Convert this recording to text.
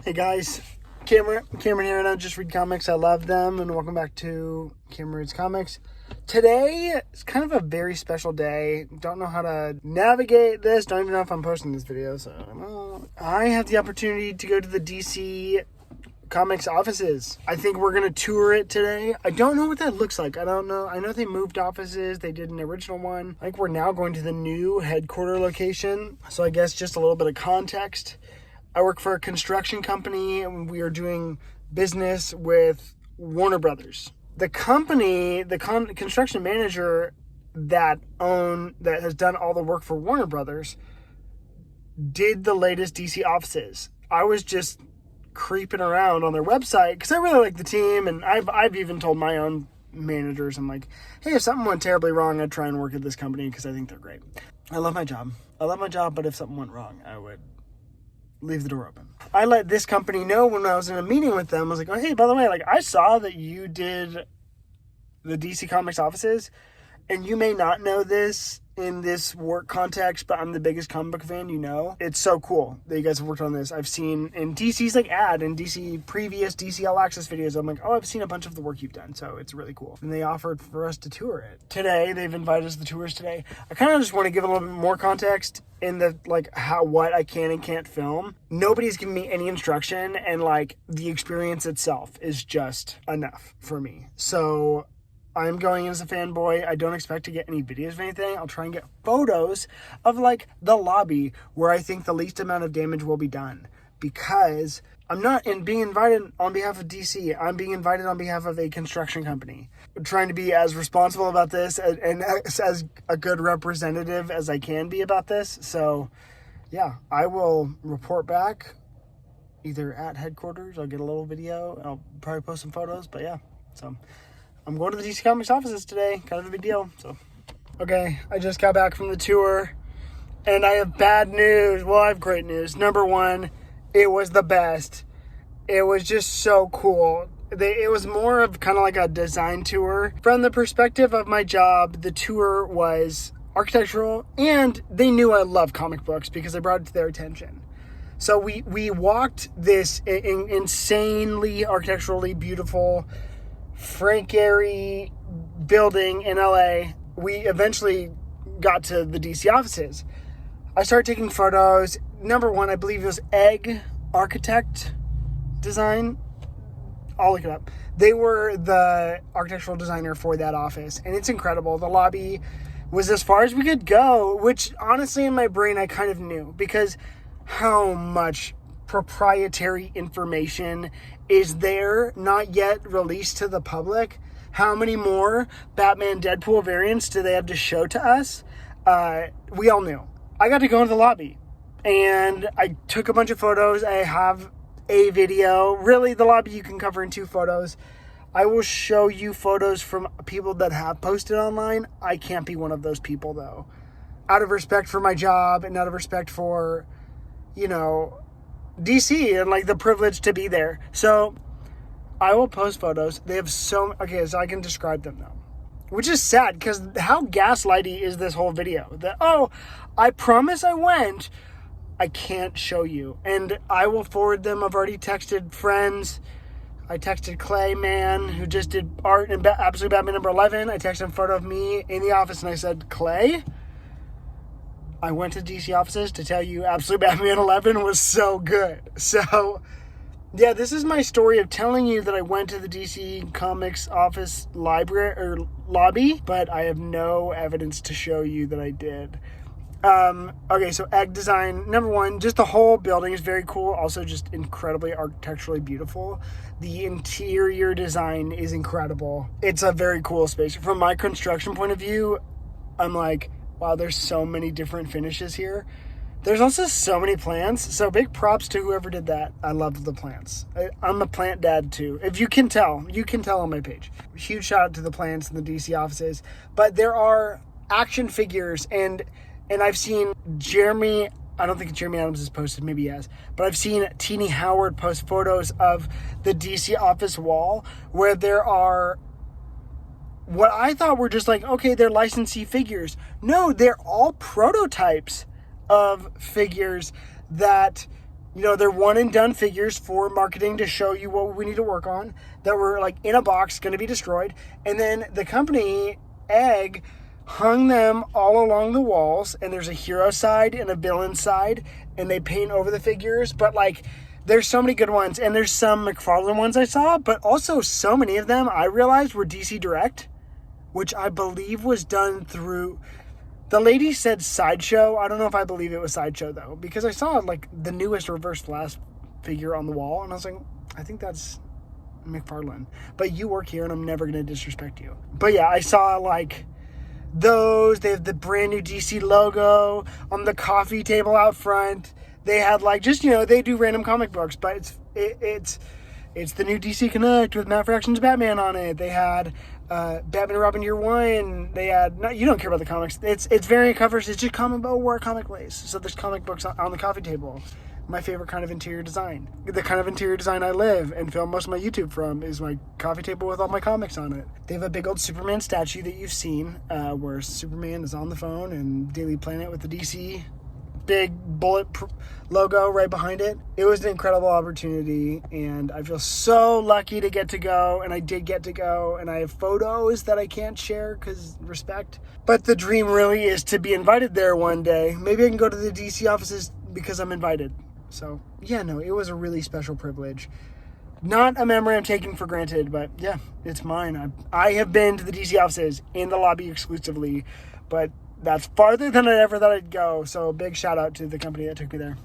Hey guys, Cameron here, and I just read comics. I love them, and welcome back to Cameron Reads Comics. Today is kind of a very special day. Don't know how to navigate this. Don't even know if I'm posting this video, so I have the opportunity to go to the DC Comics offices. I think we're going to tour it today. I don't know what that looks like. I don't know. I know they moved offices. They did an original one. I think we're now going to the new headquarter location. So I guess just a little bit of context. I work for a construction company, and we are doing business with Warner Brothers. The company, the construction manager that has done all the work for Warner Brothers, did the latest DC offices. I was just creeping around on their website because I really like the team, and I've even told my own managers, I'm like, hey, if something went terribly wrong, I'd try and work at this company because I think they're great. I love my job, but if something went wrong, I would leave the door open. I let this company know when I was in a meeting with them. I was like, oh, hey, by the way, I saw that you did the DC Comics offices, and you may not know this in this work context, but I'm the biggest comic book fan you know. It's so cool that you guys have worked on this. I've seen in DC's ad and previous DC All Access videos, I'm like, oh, I've seen a bunch of the work you've done, so it's really cool. And they offered for us to tour it. Today, they've invited us to the tours today. I kind of just want to give a little bit more context in the, what I can and can't film. Nobody's giving me any instruction, and, the experience itself is just enough for me. So I'm going in as a fanboy. I don't expect to get any videos of anything. I'll try and get photos of the lobby where I think the least amount of damage will be done, because I'm not being invited on behalf of DC. I'm being invited on behalf of a construction company. I'm trying to be as responsible about this and as a good representative as I can be about this. So yeah, I will report back either at headquarters. I'll get a little video. I'll probably post some photos, but yeah, so I'm going to the DC Comics offices today. Kind of a big deal. So, okay, I just got back from the tour, and I have bad news. Well, I have great news. Number one, it was the best. It was just so cool. It was more of kind of like a design tour. From the perspective of my job, the tour was architectural, and they knew I love comic books because I brought it to their attention. So we walked this insanely architecturally beautiful Frank Gehry building in LA. We eventually got to the DC offices. I started taking photos. Number one, I believe it was Egg Architect Design. I'll look it up. They were the architectural designer for that office, and it's incredible. The lobby was as far as we could go, which honestly in my brain I kind of knew, because how much proprietary information is there not yet released to the public? How many more Batman Deadpool variants do they have to show to us? We all knew. I got to go into the lobby, and I took a bunch of photos. I have a video. Really, the lobby you can cover in 2 photos. I will show you photos from people that have posted online. I can't be one of those people, though. Out of respect for my job and out of respect for, DC and the privilege to be there. So I will post photos. They have so I can describe them though, which is sad because how gaslighty is this whole video? That, oh, I promise I went. I can't show you, and I will forward them. I've already texted friends. I texted Clay, man, who just did art in Absolute Batman number 11. I texted him a photo of me in the office, and I said, Clay, I went to DC offices to tell you Absolute Batman 11 was so good. So, yeah, this is my story of telling you that I went to the DC Comics office library or lobby, but I have no evidence to show you that I did. Okay, so Egg Design. Number one, just the whole building is very cool. Also just incredibly architecturally beautiful. The interior design is incredible. It's a very cool space. From my construction point of view, I'm like, wow, there's so many different finishes here. There's also so many plants. So big props to whoever did that. I loved the plants. I'm a plant dad too. If you can tell on my page. Huge shout out to the plants in the DC offices. But there are action figures, and I've seen Jeremy, I don't think Jeremy Adams has posted, maybe he has, but I've seen Teeny Howard post photos of the DC office wall where there are what I thought were just they're licensee figures. No, they're all prototypes of figures that they're one and done figures for marketing to show you what we need to work on that were like in a box, going to be destroyed. And then the company, Egg, hung them all along the walls, and there's a hero side and a villain side, and they paint over the figures. But like, there's so many good ones, and there's some McFarlane ones I saw, but also so many of them I realized were DC Direct, which I believe was done through... The lady said Sideshow. I don't know if I believe it was Sideshow, though, because I saw, like, the newest Reverse Flash figure on the wall, and I was like, I think that's McFarlane. But you work here, and I'm never going to disrespect you. But, yeah, I saw, like, those. They have the brand new DC logo on the coffee table out front. They had, like, just, they do random comic books, but it's the new DC Connect with Matt Fraction's Batman on it. They had Batman and Robin Year One. They had... No, you don't care about the comics. It's variant covers. It's just comic book where a comic plays. So there's comic books on the coffee table. My favorite kind of interior design. The kind of interior design I live and film most of my YouTube from is my coffee table with all my comics on it. They have a big old Superman statue that you've seen where Superman is on the phone and Daily Planet with the DC big bullet logo right behind it. It was an incredible opportunity, and I feel so lucky to get to go, and I did get to go, and I have photos that I can't share because respect. But the dream really is to be invited there one day. Maybe I can go to the DC offices because I'm invited. So, yeah, no, it was a really special privilege. Not a memory I'm taking for granted, but yeah, it's mine. I have been to the DC offices in the lobby exclusively, but that's farther than I ever thought I'd go. So big shout out to the company that took me there.